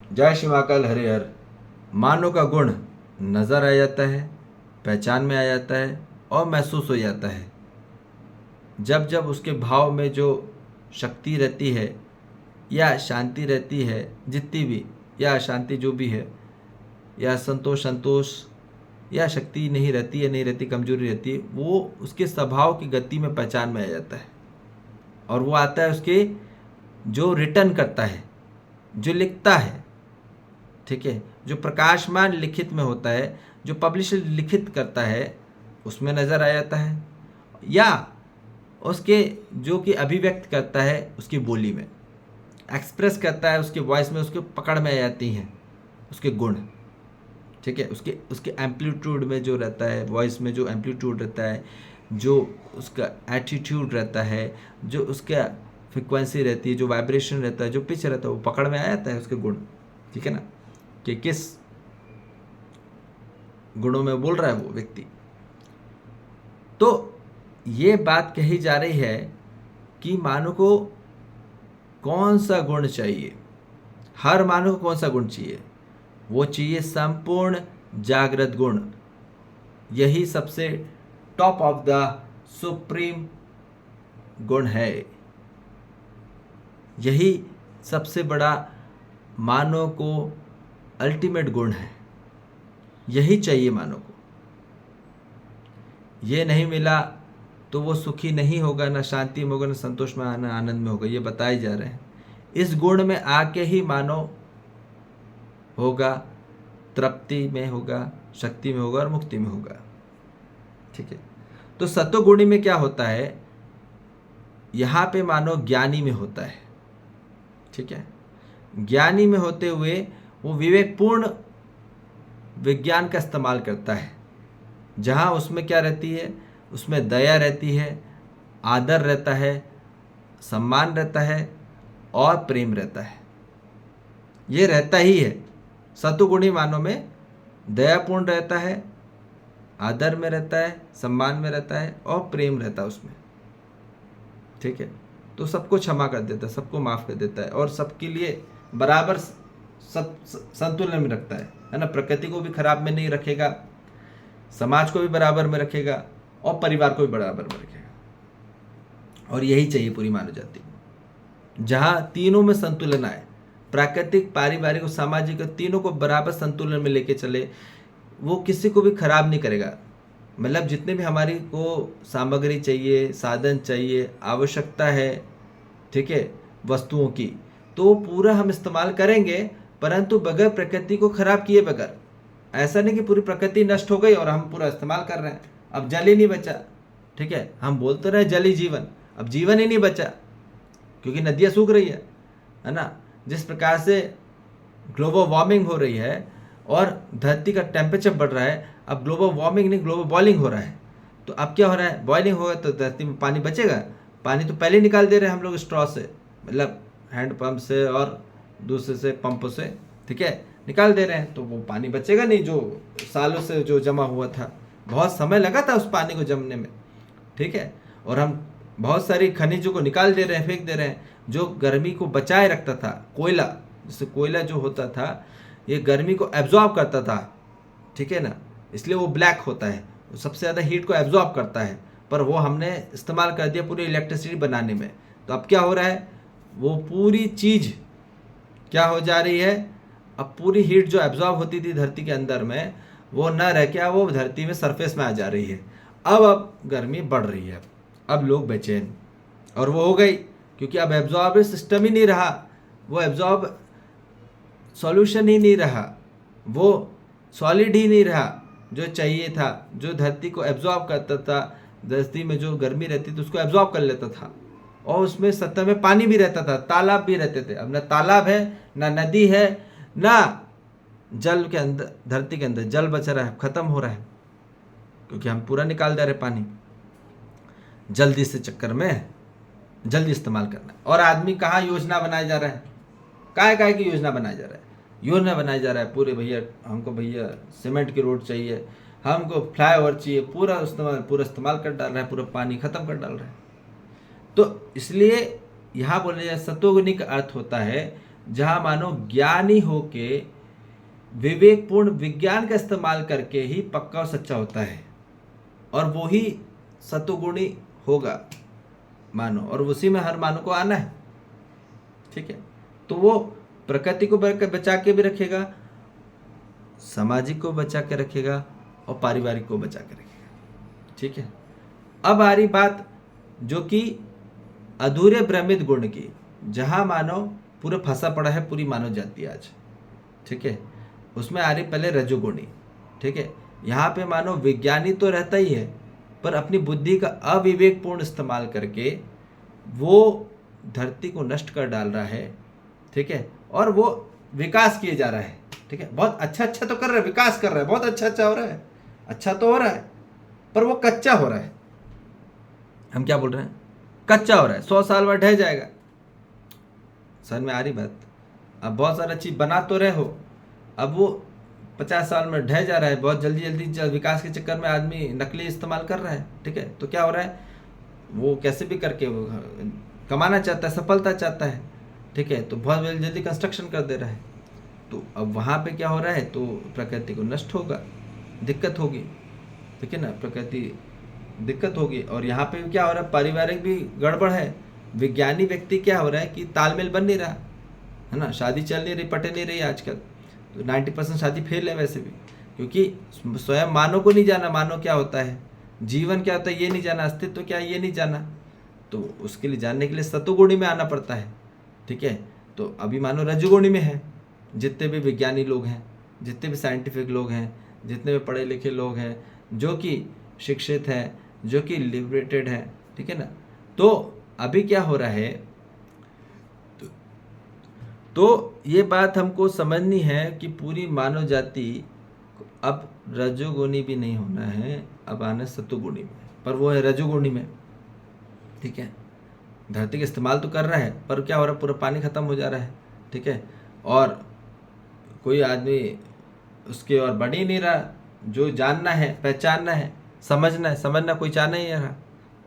जय श्री महाकाल हरे हर। मानव का गुण नज़र आ जाता है, पहचान में आ जाता है और महसूस हो जाता है। जब जब उसके भाव में जो शक्ति रहती है या शांति रहती है, जितनी भी, या अशांति जो भी है, या संतोष संतोष या शक्ति नहीं रहती है, नहीं रहती, कमजोरी रहती है, वो उसके स्वभाव की गति में पहचान में आ जाता है। और वो आता है उसके जो रिटर्न करता है, जो लिखता है, ठीक है, जो प्रकाशमान लिखित में होता है, जो पब्लिशर लिखित करता है, उसमें नज़र आ जाता है, या उसके जो कि अभिव्यक्त करता है उसकी बोली में, एक्सप्रेस करता है उसके वॉइस में, उसके पकड़ में आ जाती हैं उसके गुण, ठीक है, उसके उसके एम्पलीट्यूड में जो रहता है, वॉइस में जो एम्पलीट्यूड रहता है, जो उसका एटीट्यूड रहता है, जो उसका फ्रिक्वेंसी रहती है, जो वाइब्रेशन रहता है, जो पिच रहता है, वो पकड़ में आ जाता है उसके गुण, ठीक है ना, कि किस गुणों में बोल रहा है वो व्यक्ति। तो ये बात कही जा रही है कि मानव को कौन सा गुण चाहिए। हर मानव को कौन सा गुण चाहिए? वो चाहिए संपूर्ण जागृत गुण। यही सबसे टॉप ऑफ द सुप्रीम गुण है। यही सबसे बड़ा मानव को अल्टीमेट गुण है। यही चाहिए मानव को। ये नहीं मिला तो वो सुखी नहीं होगा, ना शांति में होगा, ना संतोष में, ना आनंद में होगा। ये बताए जा रहे हैं। इस गुण में आके ही मानव होगा, तृप्ति में होगा, शक्ति में होगा और मुक्ति में होगा, ठीक है। तो सत्वगुणी में क्या होता है? यहाँ पे मानव ज्ञानी में होता है, ठीक है। ज्ञानी में होते हुए वो विवेकपूर्ण विज्ञान का इस्तेमाल करता है, जहाँ उसमें क्या रहती है? उसमें दया रहती है, आदर रहता है, सम्मान रहता है और प्रेम रहता है। ये रहता ही है। सत्वगुणी मानव में दयापूर्ण रहता है, आदर में रहता है, सम्मान में रहता है और प्रेम रहता है उसमें, ठीक है। तो सबको क्षमा कर देता है, सबको माफ़ कर देता है और सबके लिए बराबर सब संतुलन में रखता है ना। प्रकृति को भी खराब में नहीं रखेगा, समाज को भी बराबर में रखेगा और परिवार को भी बराबर में रखेगा। और यही चाहिए पूरी मानव जाति को, जहाँ तीनों में संतुलन आए, प्राकृतिक, पारिवारिक और सामाजिक, तीनों को बराबर संतुलन में लेके चले। वो किसी को भी खराब नहीं करेगा। मतलब जितने भी हमारी को सामग्री चाहिए, साधन चाहिए, आवश्यकता है, ठीक है, वस्तुओं की, तो पूरा हम इस्तेमाल करेंगे, परंतु बगैर प्रकृति को खराब किए बगैर। ऐसा नहीं कि पूरी प्रकृति नष्ट हो गई और हम पूरा इस्तेमाल कर रहे हैं, अब जल ही नहीं बचा, ठीक है। हम बोलते रहे जल ही जीवन, अब जीवन ही नहीं बचा, क्योंकि नदियाँ सूख रही है ना। जिस प्रकार से ग्लोबल वार्मिंग हो रही है और धरती का टेम्परेचर बढ़ रहा है, अब ग्लोबल वार्मिंग नहीं, ग्लोबल बॉइलिंग हो रहा है। तो अब क्या हो रहा है? बॉइलिंग होगा तो धरती में पानी बचेगा? पानी तो पहले निकाल दे रहे हैं हम लोग स्ट्रॉ से, मतलब हैंड पंप से और दूसरे से पंपों से, ठीक है, निकाल दे रहे हैं। तो वो पानी बचेगा नहीं, जो सालों से जो जमा हुआ था। बहुत समय लगा था उस पानी को जमने में, ठीक है। और हम बहुत सारी खनिजों को निकाल दे रहे हैं, फेंक दे रहे हैं, जो गर्मी को बचाए रखता था। कोयला, जैसे कोयला जो होता था, ये गर्मी को एब्जॉर्ब करता था, ठीक है ना, इसलिए वो ब्लैक होता है, सबसे ज़्यादा हीट को एब्जॉर्ब करता है। पर वो हमने इस्तेमाल कर दिया पूरी इलेक्ट्रिसिटी बनाने में। तो अब क्या हो रहा है? वो पूरी चीज़ क्या हो जा रही है? अब पूरी हीट जो एब्जॉर्ब होती थी धरती के अंदर में, वो न रह के वो धरती में सरफेस में आ जा रही है। अब गर्मी बढ़ रही है, अब लोग बेचैन, और वो हो गई क्योंकि अब एब्जॉर्ब सिस्टम ही नहीं रहा, वो एब्जॉर्ब सॉल्यूशन ही नहीं रहा, वो सॉलिड ही नहीं रहा जो चाहिए था, जो धरती को एब्जॉर्ब करता था। धरती में जो गर्मी रहती थी उसको एब्जॉर्ब कर लेता था, और उसमें सतह में पानी भी रहता था, तालाब भी रहते थे। अब ना तालाब है, ना नदी है, ना जल के अंदर, धरती के अंदर जल बच रहा है, खत्म हो रहा है, क्योंकि हम पूरा निकाल दे रहे पानी जल्दी से, चक्कर में जल्दी इस्तेमाल करना है। और आदमी कहाँ योजना बनाया जा रहा है? काय की योजना बनाया जा रहा है? योजना बनाया जा रहा है पूरे, भैया हमको भैया सीमेंट की रोड चाहिए, हमको फ्लाईओवर चाहिए, पूरा इस्तेमाल कर डाल रहा है, पूरा पानी खत्म कर डाल रहा है। तो इसलिए यहाँ बोले जाए सत्वगुणी का अर्थ होता है जहां मानो ज्ञानी होके विवेकपूर्ण विज्ञान का इस्तेमाल करके ही पक्का और सच्चा होता है, और वो ही सतुगुणी होगा मानो, और उसी में हर मानो को आना है। ठीक है, तो वो प्रकृति को बचा के भी रखेगा, सामाजिक को बचा के रखेगा, और पारिवारिक को बचा के रखेगा। ठीक है, अब आ रही बात जो कि अधूरे भ्रमित गुण की, जहां मानव पूरा फंसा पड़ा है, पूरी मानव जाति आज। ठीक है, उसमें आ रही पहले रजोगुणी। ठीक है, यहाँ पे मानो विज्ञानी तो रहता ही है, पर अपनी बुद्धि का अविवेकपूर्ण इस्तेमाल करके वो धरती को नष्ट कर डाल रहा है। ठीक है, और वो विकास किए जा रहा है। ठीक है, बहुत अच्छा तो कर रहा है, विकास कर रहा है, बहुत अच्छा हो रहा है, अच्छा तो हो रहा है, पर वो कच्चा हो रहा है। हम क्या बोल रहे हैं, कच्चा हो रहा है, 100 साल बाद ढह जाएगा। समझ में आ रही बात? अब बहुत सारा चीज बना तो रहे हो, अब वो 50 साल में ढह जा रहा है, बहुत जल्दी विकास के चक्कर में आदमी नकली इस्तेमाल कर रहा है। ठीक है, तो क्या हो रहा है, वो कैसे भी करके वो कमाना चाहता है, सफलता चाहता है। ठीक है, तो बहुत जल्दी कंस्ट्रक्शन कर दे रहा है। तो अब वहाँ पे क्या हो रहा है, तो प्रकृति को नष्ट होगा, दिक्कत होगी। ठीक है ना, प्रकृति दिक्कत होगी। और यहाँ पे क्या हो रहा है, पारिवारिक भी गड़बड़ है। विज्ञानी व्यक्ति क्या हो रहा है कि तालमेल बन नहीं रहा है ना, शादी चल नहीं रही, पटे नहीं रही आजकल। तो 90% शादी फेल है वैसे भी, क्योंकि स्वयं मानव को नहीं जाना, मानव क्या होता है, जीवन क्या होता है ये नहीं जाना, अस्तित्व क्या है ये नहीं जाना। तो उसके लिए जानने के लिए सतुगुणी में आना पड़ता है। ठीक है, तो अभी मानो रजोगुणी में है। जितने भी विज्ञानी लोग हैं, जितने भी साइंटिफिक लोग हैं, जितने भी पढ़े लिखे लोग हैं, जो कि शिक्षित हैं, जो कि लिबरेटेड हैं, ठीक है ना, तो अभी क्या हो रहा है, तो ये बात हमको समझनी है कि पूरी मानव जाति अब रजोगुणी भी नहीं होना है, अब आना सतुगुणी में, पर वो है रजोगुणी में। ठीक है, धरती का इस्तेमाल तो कर रहा है, पर क्या हो रहा है, पूरा पानी खत्म हो जा रहा है। ठीक है, और कोई आदमी उसके और बढ़ ही नहीं रहा। जो जानना है, पहचानना है, समझना कोई चाह नहीं रहा,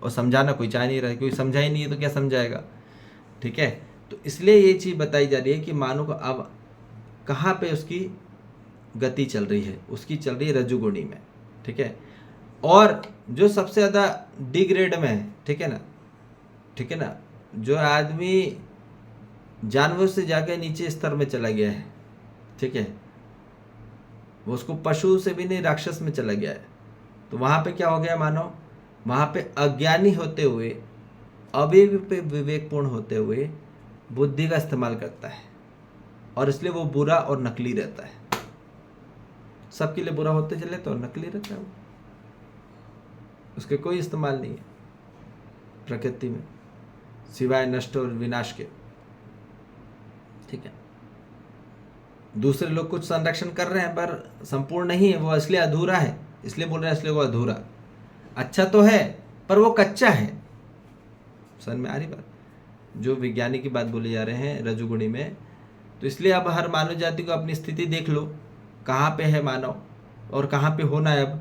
और समझाना कोई चाह नहीं रहा, कोई समझा ही नहीं है तो क्या समझाएगा। ठीक है, तो इसलिए ये चीज़ बताई जा रही है कि मानव को अब कहाँ पे उसकी गति चल रही है, उसकी चल रही है रजोगुणी में। ठीक है, और जो सबसे ज़्यादा डिग्रेड में है, ठीक है ना, जो आदमी जानवर से जाकर नीचे स्तर में चला गया है। ठीक है, वो उसको पशु से भी नहीं, राक्षस में चला गया है। तो वहाँ पे क्या हो गया मानो, वहाँ पे अज्ञानी होते हुए, विवेकपूर्ण होते हुए बुद्धि का इस्तेमाल करता है, और इसलिए वो बुरा और नकली रहता है। सबके लिए बुरा होते चले तो नकली रहता है वो, उसके कोई इस्तेमाल नहीं है प्रकृति में सिवाय नष्ट और विनाश के। ठीक है, दूसरे लोग कुछ संरक्षण कर रहे हैं पर संपूर्ण नहीं है, वो इसलिए अधूरा है, इसलिए बोल रहे हैं इसलिए वो अधूरा। अच्छा तो है पर वो कच्चा है। समझ में आ रही बात? जो विज्ञानी की बात बोले जा रहे हैं रजोगुणी में, तो इसलिए अब हर मानव जाति को अपनी स्थिति देख लो, कहाँ पे है मानव और कहाँ पे होना है अब।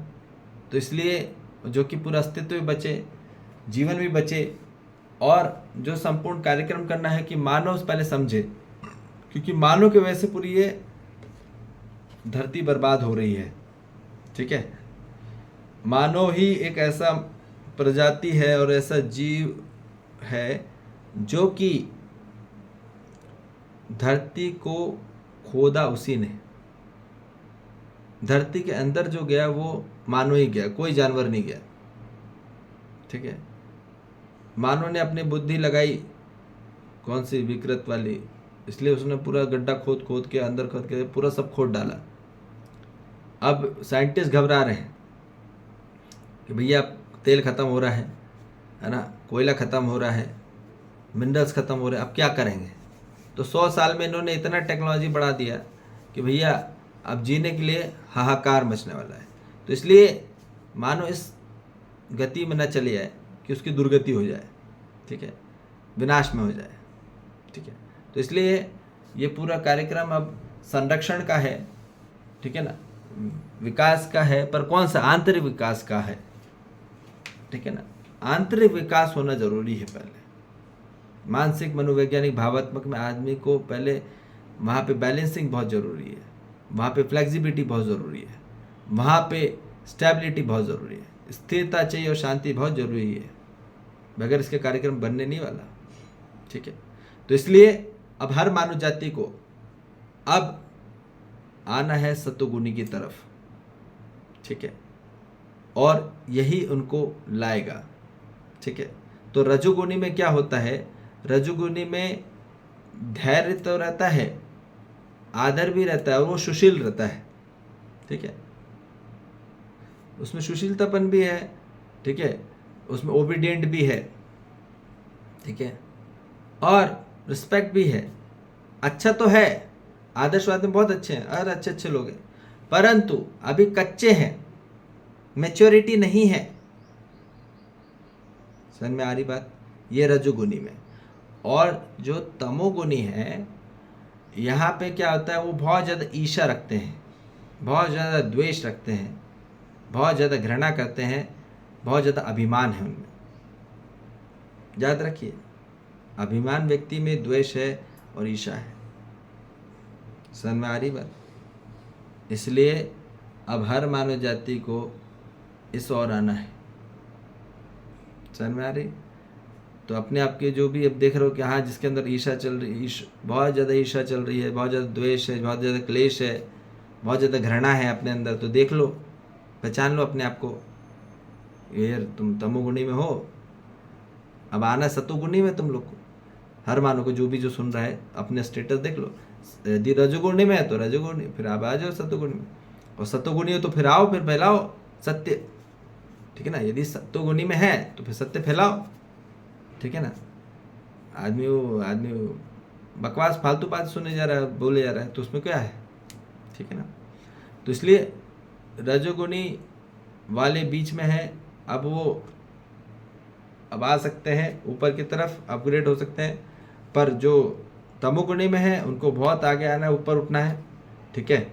तो इसलिए जो कि पूरा अस्तित्व भी बचे, जीवन भी बचे, और जो संपूर्ण कार्यक्रम करना है कि मानव पहले समझे, क्योंकि मानव की वजह से पूरी ये धरती बर्बाद हो रही है। ठीक है, मानव ही एक ऐसा प्रजाति है और ऐसा जीव है जो कि धरती को खोदा उसी ने। धरती के अंदर जो गया वो मानव ही गया, कोई जानवर नहीं गया। ठीक है, मानव ने अपनी बुद्धि लगाई कौन सी विकृत वाली, इसलिए उसने पूरा गड्ढा खोद के अंदर खोद के पूरा सब खोद डाला। अब साइंटिस्ट घबरा रहे हैं कि भैया तेल खत्म हो रहा है ना, कोयला खत्म हो रहा है, मिनरल्स खत्म हो रहे हैं, अब क्या करेंगे। तो 100 साल में इन्होंने इतना टेक्नोलॉजी बढ़ा दिया कि भैया अब जीने के लिए हाहाकार मचने वाला है। तो इसलिए मानो इस गति में न चले जाए कि उसकी दुर्गति हो जाए। ठीक है, विनाश में हो जाए। ठीक है, तो इसलिए ये पूरा कार्यक्रम अब संरक्षण का है। ठीक है ना, विकास का है, पर कौन सा, आंतरिक विकास का है। ठीक है ना, आंतरिक विकास होना जरूरी है। पहले मानसिक, मनोवैज्ञानिक, भावात्मक में आदमी को पहले वहाँ पे बैलेंसिंग बहुत ज़रूरी है, वहाँ पे फ्लेक्सिबिलिटी बहुत ज़रूरी है, वहाँ पे स्टेबिलिटी बहुत ज़रूरी है, स्थिरता चाहिए और शांति बहुत ज़रूरी है, बगैर इसके कार्यक्रम बनने नहीं वाला। ठीक है, तो इसलिए अब हर मानव जाति को अब आना है सतोगुनी की तरफ। ठीक है, और यही उनको लाएगा। ठीक है, तो रजोगुनी में क्या होता है, रजोगुनी में धैर्य तो रहता है, आदर भी रहता है और वो सुशील रहता है। ठीक है, उसमें सुशीलतापन भी है। ठीक है, उसमें ओबीडियंट भी है। ठीक है, और रिस्पेक्ट भी है। अच्छा तो है, आदर्शवाद में बहुत अच्छे हैं और अच्छे अच्छे लोग हैं, परंतु अभी कच्चे हैं, मैच्योरिटी नहीं है। समझ में आ रही बात? ये रजोगुनी में। और जो तमोगुनी है, यहाँ पे क्या होता है, वो बहुत ज़्यादा ईर्ष्या रखते हैं, बहुत ज़्यादा द्वेष रखते हैं, बहुत ज़्यादा घृणा करते हैं, बहुत ज़्यादा अभिमान है उनमें। याद रखिए, अभिमान व्यक्ति में द्वेष है और ईर्ष्या है। समझ में आ रही बात? इसलिए अब हर मानव जाति को इस ओर आना है। समझ में आ रही? तो अपने आप के जो भी अब देख रहे हो कि हाँ, जिसके अंदर ईर्ष्या चल रही, बहुत ज़्यादा ईर्ष्या चल रही है, बहुत ज़्यादा द्वेष है, बहुत ज़्यादा क्लेश है, बहुत ज़्यादा घृणा है अपने अंदर, तो देख लो, पहचान लो अपने आप को, ये तुम तमोगुणी में हो। अब आना सतोगुणी में तुम लोग को। हर मानव को, जो भी जो सुन रहा है, अपने स्टेटस देख लो। यदि रजोगुणी में है तो रजोगुणी, फिर आप आ जाओ सतोगुणी में, और सतोगुणी हो तो फिर आओ, फिर फैलाओ सत्य। ठीक है ना? यदि सतोगुणी में है तो फिर सत्य फैलाओ। ठीक है ना? आदमी बकवास फालतू बात सुने जा रहा है, बोले जा रहा है, तो उसमें क्या है? ठीक है ना? तो इसलिए रजोगुणी वाले बीच में है, अब वो अब आ सकते हैं ऊपर की तरफ, अपग्रेड हो सकते हैं। पर जो तमोगुणी में है उनको बहुत आगे आना है, ऊपर उठना है। ठीक है,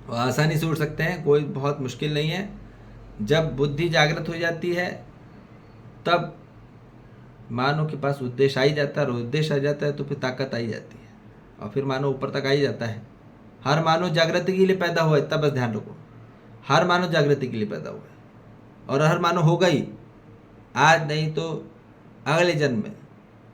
और आसानी से उठ सकते हैं, कोई बहुत मुश्किल नहीं है। जब बुद्धि जागृत हो जाती है तब मानव के पास उद्देश्य आ ही जाता है, और उद्देश्य आ जाता है तो फिर ताकत आ ही जाती है, और फिर मानव ऊपर तक आ ही जाता है। हर मानव जागृति के लिए पैदा हुआ है, इतना बस ध्यान रखो। हर मानव जागृति के लिए पैदा हुआ है, और हर मानव होगा ही, आज नहीं तो अगले जन्म में।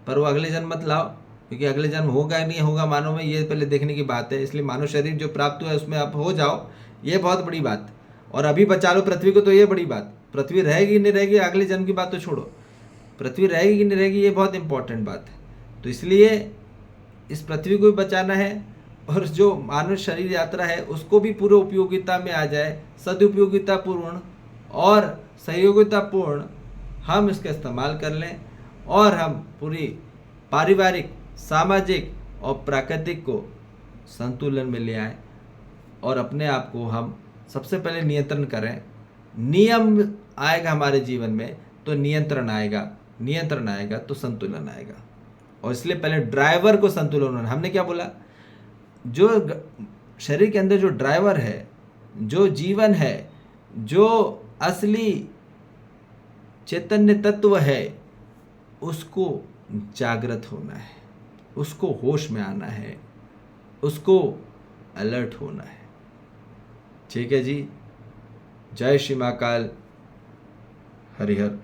पर वो अगले जन्म मत लाओ, क्योंकि अगले जन्म होगा या नहीं होगा मानव में, ये पहले देखने की बात है। इसलिए मानव शरीर जो प्राप्त हुआ है उसमें आप हो जाओ, ये बहुत बड़ी बात। और अभी बचा लो पृथ्वी को, तो ये बड़ी बात। पृथ्वी रहेगी नहीं रहेगी, अगले जन्म की बात तो छोड़ो, पृथ्वी रहेगी कि नहीं रहेगी, ये बहुत इंपॉर्टेंट बात है। तो इसलिए इस पृथ्वी को भी बचाना है, और जो मानव शरीर यात्रा है उसको भी पूरे उपयोगिता में आ जाए, सदुपयोगितापूर्ण और सहयोगितापूर्ण हम इसका इस्तेमाल कर लें, और हम पूरी पारिवारिक, सामाजिक और प्राकृतिक को संतुलन में ले आएं, और अपने आप को हम सबसे पहले नियंत्रण करें। नियम आएगा हमारे जीवन में तो नियंत्रण आएगा, नियंत्रण आएगा तो संतुलन आएगा। और इसलिए पहले ड्राइवर को संतुलन होना। हमने क्या बोला? जो शरीर के अंदर जो ड्राइवर है, जो जीवन है, जो असली चैतन्य तत्व है, उसको जागृत होना है, उसको होश में आना है, उसको अलर्ट होना है। ठीक है जी। जय श्री महाकाल। हरिहर।